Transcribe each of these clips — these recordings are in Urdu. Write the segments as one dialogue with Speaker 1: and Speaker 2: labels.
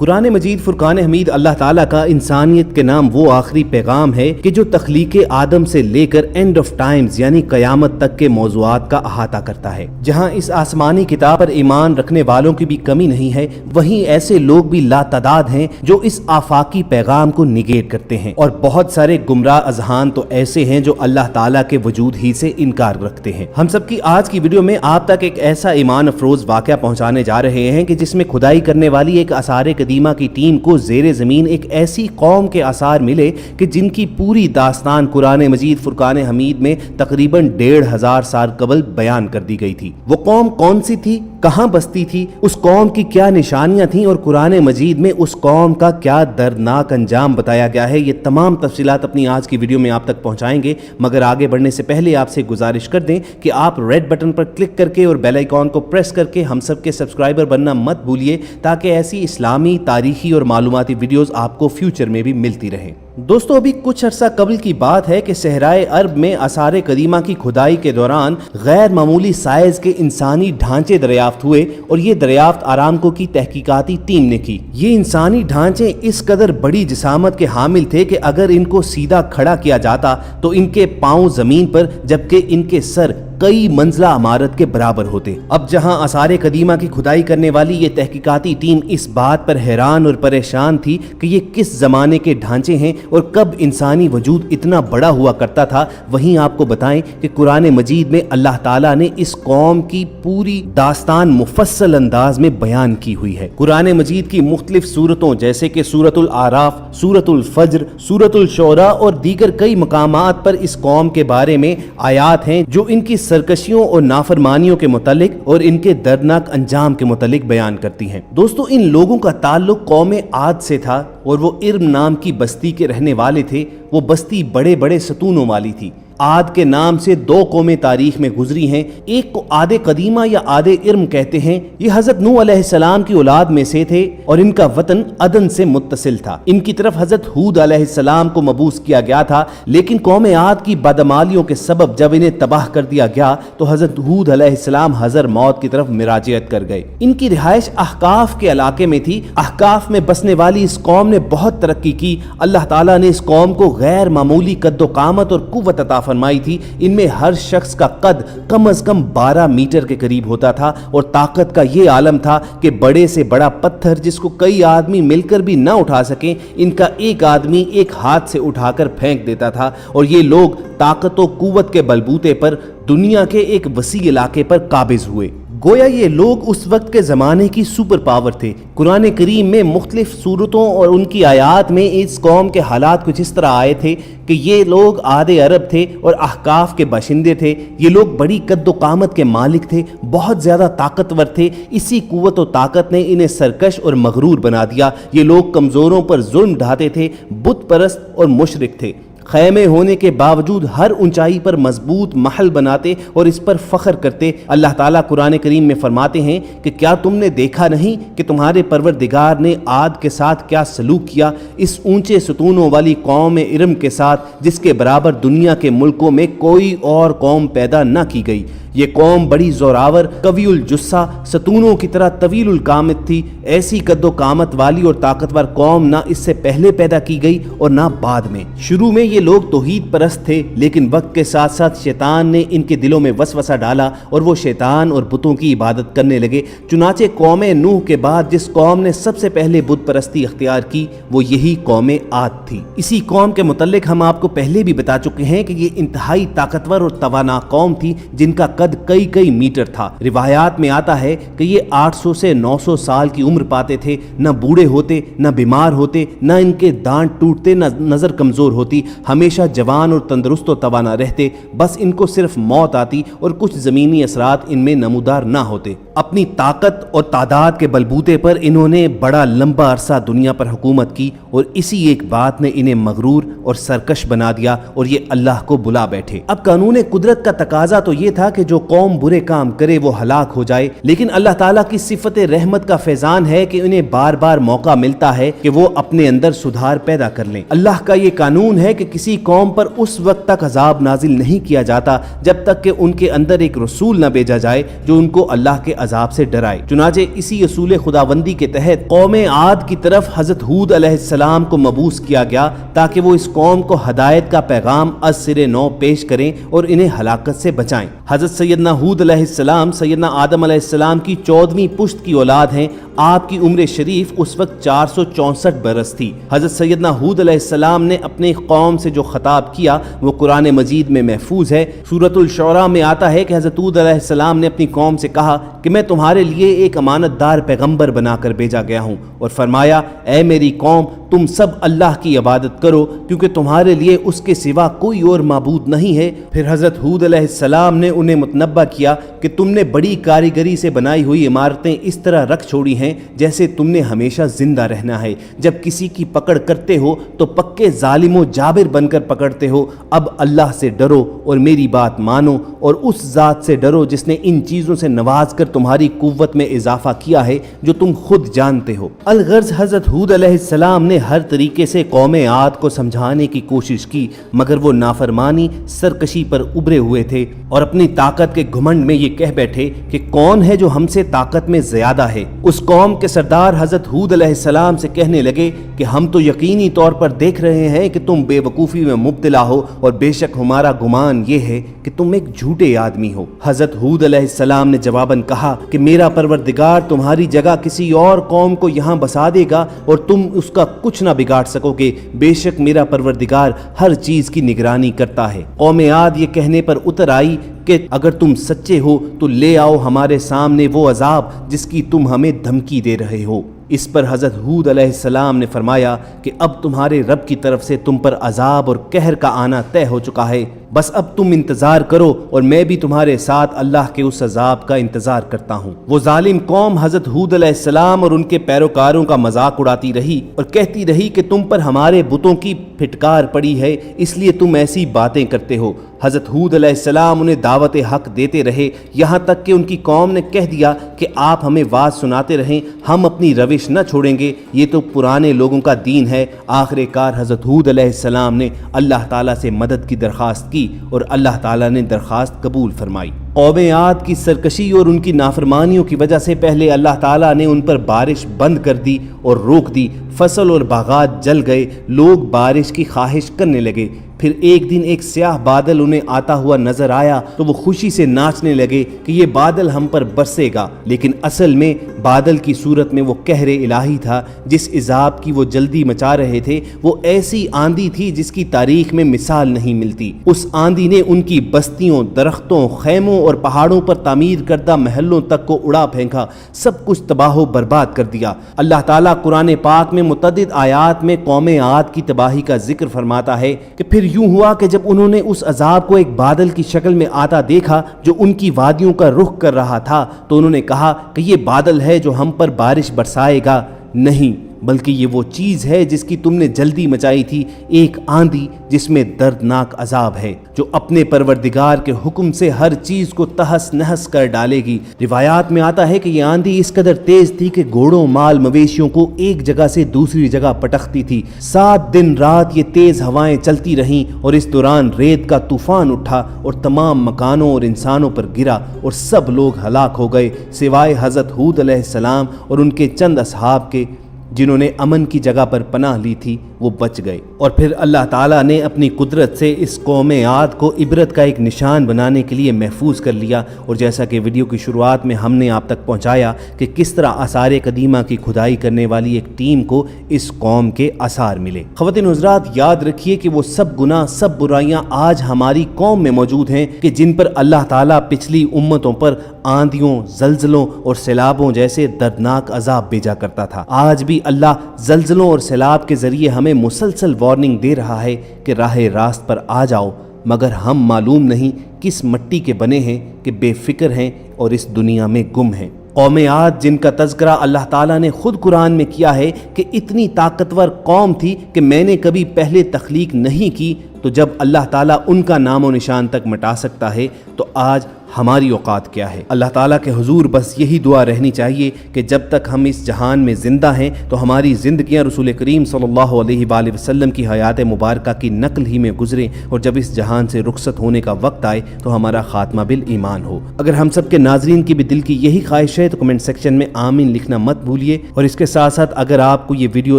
Speaker 1: قرآن مجید فرقان حمید اللہ تعالیٰ کا انسانیت کے نام وہ آخری پیغام ہے کہ جو تخلیق آدم سے لے کر اینڈ آف ٹائمز یعنی قیامت تک کے موضوعات کا احاطہ کرتا ہے۔ جہاں اس آسمانی کتاب پر ایمان رکھنے والوں کی بھی کمی نہیں ہے، وہیں ایسے لوگ بھی لاتعداد ہیں جو اس آفاقی پیغام کو نگیٹ کرتے ہیں، اور بہت سارے گمراہ اذہان تو ایسے ہیں جو اللہ تعالیٰ کے وجود ہی سے انکار رکھتے ہیں۔ ہم سب کی آج کی ویڈیو میں آپ تک ایک ایسا ایمان افروز واقعہ پہنچانے جا رہے ہیں کہ جس میں کھدائی کرنے والی ایک آثار قدیمہ کی ٹیم کو زیر زمین ایک ایسی قوم کے آثار ملے کہ جن کی پوری داستان قرآن مجید فرقان حمید میں تقریباً 1500 سال قبل بیان کر دی گئی تھی۔ وہ قوم کون سی تھی، کہاں بستی تھی، اس قوم کی کیا نشانیاں تھیں، اور قرآن مجید میں اس قوم کا کیا دردناک انجام بتایا گیا ہے، یہ تمام تفصیلات اپنی آج کی ویڈیو میں آپ تک پہنچائیں گے۔ مگر آگے بڑھنے سے پہلے آپ سے گزارش کر دیں کہ آپ ریڈ بٹن پر کلک کر کے اور بیل آئیکن کو پریس کر کے ہم سب کے سبسکرائبر بننا مت بھولیے، تاکہ ایسی اسلامی، تاریخی اور معلوماتی ویڈیوز آپ کو فیوچر میں بھی ملتی رہیں۔ دوستو، ابھی کچھ عرصہ قبل کی بات ہے کہ صحرائے عرب میں آثار قدیمہ کی کھدائی کے دوران غیر معمولی سائز کے انسانی ڈھانچے دریافت ہوئے، اور یہ دریافت آرامکو کی تحقیقاتی ٹیم نے کی۔ یہ انسانی ڈھانچے اس قدر بڑی جسامت کے حامل تھے کہ اگر ان کو سیدھا کھڑا کیا جاتا تو ان کے پاؤں زمین پر، جبکہ ان کے سر کئی منزلہ عمارت کے برابر ہوتے۔ اب جہاں آثار قدیمہ کی کھدائی کرنے والی یہ تحقیقاتی ٹیم اس بات پر حیران اور پریشان تھی کہ یہ کس زمانے کے ڈھانچے ہیں اور کب انسانی وجود اتنا بڑا ہوا کرتا تھا، وہیں آپ کو بتائیں کہ قرآن مجید میں اللہ تعالیٰ نے اس قوم کی پوری داستان مفصل انداز میں بیان کی ہوئی ہے۔ قرآن مجید کی مختلف سورتوں جیسے کہ سورۃ الاعراف، سورۃ الفجر، سورۃ الشعراء اور دیگر کئی مقامات پر اس قوم کے بارے میں آیات ہیں جو ان کی سرکشیوں اور نافرمانیوں کے متعلق اور ان کے دردناک انجام کے متعلق بیان کرتی ہیں۔ دوستو، ان لوگوں کا تعلق قوم عاد سے تھا، اور وہ ارم نام کی بستی کے رہنے والے تھے۔ وہ بستی بڑے بڑے ستونوں والی تھی۔ عاد کے نام سے 2 قومیں تاریخ میں گزری ہیں، ایک کو عاد قدیمہ یا عاد ارم کہتے ہیں۔ یہ حضرت نوح علیہ السلام کی اولاد میں سے تھے اور ان کا وطن عدن سے متصل تھا۔ ان کی طرف حضرت ہود علیہ السلام کو مبعوث کیا گیا تھا، لیکن قوم عاد کی بدعمالیوں کے سبب جب انہیں تباہ کر دیا گیا تو حضرت ہود علیہ السلام حضر موت کی طرف مراجعت کر گئے۔ ان کی رہائش احقاف کے علاقے میں تھی۔ احقاف میں بسنے والی اس قوم نے بہت ترقی کی۔ اللہ تعالیٰ نے اس قوم کو غیر معمولی قد و قامت اور قوت عطا فرمائی تھی۔ ان میں ہر شخص کا قد کم از کم 12 میٹر کے قریب ہوتا تھا، اور طاقت کا یہ عالم تھا کہ بڑے سے بڑا پتھر جس کو کئی آدمی مل کر بھی نہ اٹھا سکیں، ان کا ایک آدمی ایک ہاتھ سے اٹھا کر پھینک دیتا تھا، اور یہ لوگ طاقت و قوت کے بلبوتے پر دنیا کے ایک وسیع علاقے پر قابض ہوئے۔ گویا یہ لوگ اس وقت کے زمانے کی سپر پاور تھے۔ قرآن کریم میں مختلف صورتوں اور ان کی آیات میں اس قوم کے حالات کچھ اس طرح آئے تھے کہ یہ لوگ عاد عرب تھے اور احقاف کے باشندے تھے۔ یہ لوگ بڑی قد و قامت کے مالک تھے، بہت زیادہ طاقتور تھے۔ اسی قوت و طاقت نے انہیں سرکش اور مغرور بنا دیا۔ یہ لوگ کمزوروں پر ظلم ڈھاتے تھے، بت پرست اور مشرک تھے۔ خیمے ہونے کے باوجود ہر اونچائی پر مضبوط محل بناتے اور اس پر فخر کرتے۔ اللہ تعالیٰ قرآن کریم میں فرماتے ہیں کہ کیا تم نے دیکھا نہیں کہ تمہارے پروردگار نے عاد کے ساتھ کیا سلوک کیا، اس اونچے ستونوں والی قوم ارم کے ساتھ جس کے برابر دنیا کے ملکوں میں کوئی اور قوم پیدا نہ کی گئی۔ یہ قوم بڑی زوراور، قوی الجثہ، ستونوں کی طرح طویل القامت تھی۔ ایسی قد و قامت والی اور طاقتور قوم نہ اس سے پہلے پیدا کی گئی اور نہ بعد میں۔ شروع میں یہ لوگ توحید پرست تھے، لیکن وقت کے ساتھ ساتھ شیطان نے ان کے دلوں میں وسوسہ ڈالا اور وہ شیطان اور بتوں کی عبادت کرنے لگے۔ چنانچہ قوم نوح کے بعد جس قوم نے سب سے پہلے بت پرستی اختیار کی وہ یہی قوم عاد تھی۔ اسی قوم کے متعلق ہم آپ کو پہلے بھی بتا چکے ہیں کہ یہ انتہائی طاقتور اور توانا قوم تھی جن کا قد کئی میٹر تھا۔ روایات میں آتا ہے کہ یہ 800 سے 900 سال کی عمر پاتے تھے، نہ بوڑھے ہوتے، نہ بیمار ہوتے، نہ ان کے دانت ٹوٹتے، نہ نظر کمزور ہوتی، ہمیشہ جوان اور تندرست و توانا رہتے۔ بس ان کو صرف موت آتی اور کچھ زمینی اثرات ان میں نمودار نہ ہوتے۔ اپنی طاقت اور تعداد کے بلبوتے پر انہوں نے بڑا لمبا عرصہ دنیا پر حکومت کی، اور اسی ایک بات نے انہیں مغرور اور سرکش بنا دیا اور یہ اللہ کو بلا بیٹھے۔ اب قانون قدرت کا تقاضا تو یہ تھا کہ جو قوم برے کام کرے وہ ہلاک ہو جائے، لیکن اللہ تعالیٰ کی صفت رحمت کا فیضان ہے کہ انہیں بار بار موقع ملتا ہے کہ وہ اپنے اندر سدھار پیدا کر لیں۔ اللہ کا یہ قانون ہے کہ کسی قوم پر اس وقت تک عذاب نازل نہیں کیا جاتا جب تک کہ ان کے اندر ایک رسول نہ بھیجا جائے جو ان کو اللہ کے عذاب سے ڈرائے۔ چنانچہ اسی اصول خداوندی کے تحت قوم عاد کی طرف حضرت ہود علیہ السلام کو مبعوث کیا گیا تاکہ وہ اس قوم کو ہدایت کا پیغام از سر نو پیش کریں اور انہیں ہلاکت سے بچائیں۔ حضرت سیدنا ہود علیہ السلام سیدنا آدم علیہ السلام کی 14ویں پشت کی اولاد ہیں۔ آپ کی عمر شریف اس وقت 464 برس تھی۔ حضرت سیدنا ہود علیہ السلام نے اپنی قوم سے جو خطاب کیا وہ قرآن مجید میں محفوظ ہے۔ سورۃ الشعراء میں آتا ہے کہ حضرت ہود علیہ السلام نے اپنی قوم سے کہا کہ میں تمہارے لیے ایک امانت دار پیغمبر بنا کر بھیجا گیا ہوں، اور فرمایا اے میری قوم تم سب اللہ کی عبادت کرو کیونکہ تمہارے لیے اس کے سوا کوئی اور معبود نہیں ہے۔ پھر حضرت ہود علیہ السلام نے انہیں متنبہ کیا کہ تم نے بڑی کاریگری سے بنائی ہوئی عمارتیں اس طرح رکھ چھوڑی ہیں جیسے تم نے ہمیشہ زندہ رہنا ہے۔ جب کسی کی پکڑ کرتے ہو تو پکے ظالم و جابر بن کر پکڑتے ہو۔ اب اللہ سے ڈرو اور میری بات مانو اور اس ذات سے ڈرو جس نے ان چیزوں سے نواز کر تمہاری قوت میں اضافہ کیا ہے جو تم خود جانتے ہو۔ الغرض حضرت ہود علیہ السلام نے ہر طریقے سے قوم عاد کو سمجھانے کی کوشش کی، مگر وہ نافرمانی سرکشی پر ابھرے ہوئے تھے اور اپنی طاقت کے گھمنڈ میں یہ کہہ بیٹھے کہ کون ہے جو ہم سے طاقت میں زیادہ ہے۔ اس قوم کے سردار حضرت ہود علیہ السلام سے کہنے لگے کہ ہم تو یقینی طور پر دیکھ رہے ہیں کہ تم بے وقوفی میں مبتلا ہو، اور بے شک ہمارا گمان یہ ہے کہ تم ایک جھوٹے آدمی ہو۔ حضرت ہود علیہ السلام نے جواباً کہا کہ میرا پروردگار تمہاری جگہ کسی اور قوم کو یہاں بسا دے گا اور تم اس کا کچھ نہ بگاڑ سکو گے، بے شک میرا پروردگار ہر چیز کی نگرانی کرتا ہے۔ قوم عاد یہ کہنے پر اتر آئی کہ اگر تم سچے ہو تو لے آؤ ہمارے سامنے وہ عذاب جس کی تم ہمیں دھمکی دے رہے ہو۔ اس پر حضرت ہود علیہ السلام نے فرمایا کہ اب تمہارے رب کی طرف سے تم پر عذاب اور قہر کا آنا طے ہو چکا ہے، بس اب تم انتظار کرو اور میں بھی تمہارے ساتھ اللہ کے اس عذاب کا انتظار کرتا ہوں۔ وہ ظالم قوم حضرت ہود علیہ السلام اور ان کے پیروکاروں کا مذاق اڑاتی رہی اور کہتی رہی کہ تم پر ہمارے بتوں کی پھٹکار پڑی ہے، اس لیے تم ایسی باتیں کرتے ہو۔ حضرت ہود علیہ السلام انہیں دعوت حق دیتے رہے، یہاں تک کہ ان کی قوم نے کہہ دیا کہ آپ ہمیں واز سناتے رہیں، ہم اپنی روش نہ چھوڑیں گے، یہ تو پرانے لوگوں کا دین ہے۔ آخر کار حضرت ہود علیہ السلام نے اللہ تعالیٰ سے مدد کی درخواست کی اور اللہ تعالیٰ نے درخواست قبول فرمائی۔ قوم عاد کی سرکشی اور ان کی نافرمانیوں کی وجہ سے پہلے اللہ تعالیٰ نے ان پر بارش بند کر دی اور روک دی، فصل اور باغات جل گئے، لوگ بارش کی خواہش کرنے لگے۔ پھر ایک دن ایک سیاہ بادل انہیں آتا ہوا نظر آیا تو وہ خوشی سے ناچنے لگے کہ یہ بادل ہم پر برسے گا، لیکن اصل میں بادل کی صورت میں وہ قہر الہی تھا۔ جس عذاب کی وہ جلدی مچا رہے تھے وہ ایسی آندھی تھی جس کی تاریخ میں مثال نہیں ملتی۔ اس آندھی نے ان کی بستیوں، درختوں، خیموں اور پہاڑوں پر تعمیر کردہ محلوں تک کو اڑا پھینکا، سب کچھ تباہ و برباد کر دیا۔ اللہ تعالیٰ قرآن پاک میں متعدد آیات میں قوم عاد کی تباہی کا ذکر فرماتا ہے کہ پھر یوں ہوا کہ جب انہوں نے اس عذاب کو ایک بادل کی شکل میں آتا دیکھا جو ان کی وادیوں کا رخ کر رہا تھا تو انہوں نے کہا کہ یہ بادل ہے جو ہم پر بارش برسائے گا، نہیں بلکہ یہ وہ چیز ہے جس کی تم نے جلدی مچائی تھی، ایک آندھی جس میں دردناک عذاب ہے جو اپنے پروردگار کے حکم سے ہر چیز کو تہس نہس کر ڈالے گی۔ روایات میں آتا ہے کہ یہ آندھی اس قدر تیز تھی کہ گھوڑوں، مال مویشیوں کو ایک جگہ سے دوسری جگہ پٹکتی تھی۔ 7 دن رات یہ تیز ہوائیں چلتی رہیں اور اس دوران ریت کا طوفان اٹھا اور تمام مکانوں اور انسانوں پر گرا اور سب لوگ ہلاک ہو گئے سوائے حضرت ہود علیہ السلام اور ان کے چند اصحاب کے، جنہوں نے امن کی جگہ پر پناہ لی تھی، وہ بچ گئے۔ اور پھر اللہ تعالیٰ نے اپنی قدرت سے اس قوم عاد کو عبرت کا ایک نشان بنانے کے لیے محفوظ کر لیا، اور جیسا کہ ویڈیو کی شروعات میں ہم نے آپ تک پہنچایا کہ کس طرح آثار قدیمہ کی کھدائی کرنے والی ایک ٹیم کو اس قوم کے آثار ملے۔ خواتین حضرات، یاد رکھیے کہ وہ سب گناہ، سب برائیاں آج ہماری قوم میں موجود ہیں کہ جن پر اللہ تعالیٰ پچھلی امتوں پر آندھیوں، زلزلوں اور سیلابوں جیسے دردناک عذاب بھیجا کرتا تھا۔ آج بھی اللہ زلزلوں اور سیلاب کے ذریعے ہمیں مسلسل وارننگ دے رہا ہے کہ راہ راست پر آ جاؤ، مگر ہم معلوم نہیں کس مٹی کے بنے ہیں کہ بے فکر ہیں اور اس دنیا میں گم ہیں۔ قوم عاد جن کا تذکرہ اللہ تعالیٰ نے خود قرآن میں کیا ہے کہ اتنی طاقتور قوم تھی کہ میں نے کبھی پہلے تخلیق نہیں کی، تو جب اللہ تعالیٰ ان کا نام و نشان تک مٹا سکتا ہے تو آج ہماری اوقات کیا ہے۔ اللہ تعالیٰ کے حضور بس یہی دعا رہنی چاہیے کہ جب تک ہم اس جہان میں زندہ ہیں تو ہماری زندگیاں رسول کریم صلی اللہ علیہ وآلہ وسلم کی حیات مبارکہ کی نقل ہی میں گزریں، اور جب اس جہان سے رخصت ہونے کا وقت آئے تو ہمارا خاتمہ بالایمان ہو۔ اگر ہم سب کے ناظرین کی بھی دل کی یہی خواہش ہے تو کمنٹ سیکشن میں آمین لکھنا مت بھولیے، اور اس کے ساتھ ساتھ اگر آپ کو یہ ویڈیو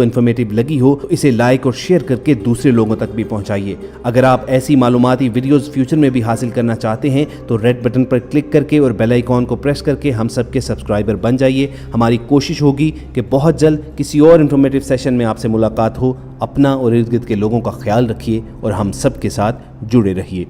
Speaker 1: انفارمیٹیو لگی ہو تو اسے لائک اور شیئر کر کے دوسرے لوگوں تک بھی پہنچائیے۔ اگر آپ ایسی معلوماتی ویڈیوز فیوچر میں بھی حاصل کرنا چاہتے ہیں تو ریڈ بٹن پر کلک کر کے اور بیل آئیکن کو پریس کر کے ہم سب کے سبسکرائبر بن جائیے۔ ہماری کوشش ہوگی کہ بہت جلد کسی اور انفارمیٹیو سیشن میں آپ سے ملاقات ہو۔ اپنا اور ارد گرد کے لوگوں کا خیال رکھیے اور ہم سب کے ساتھ جڑے رہیے۔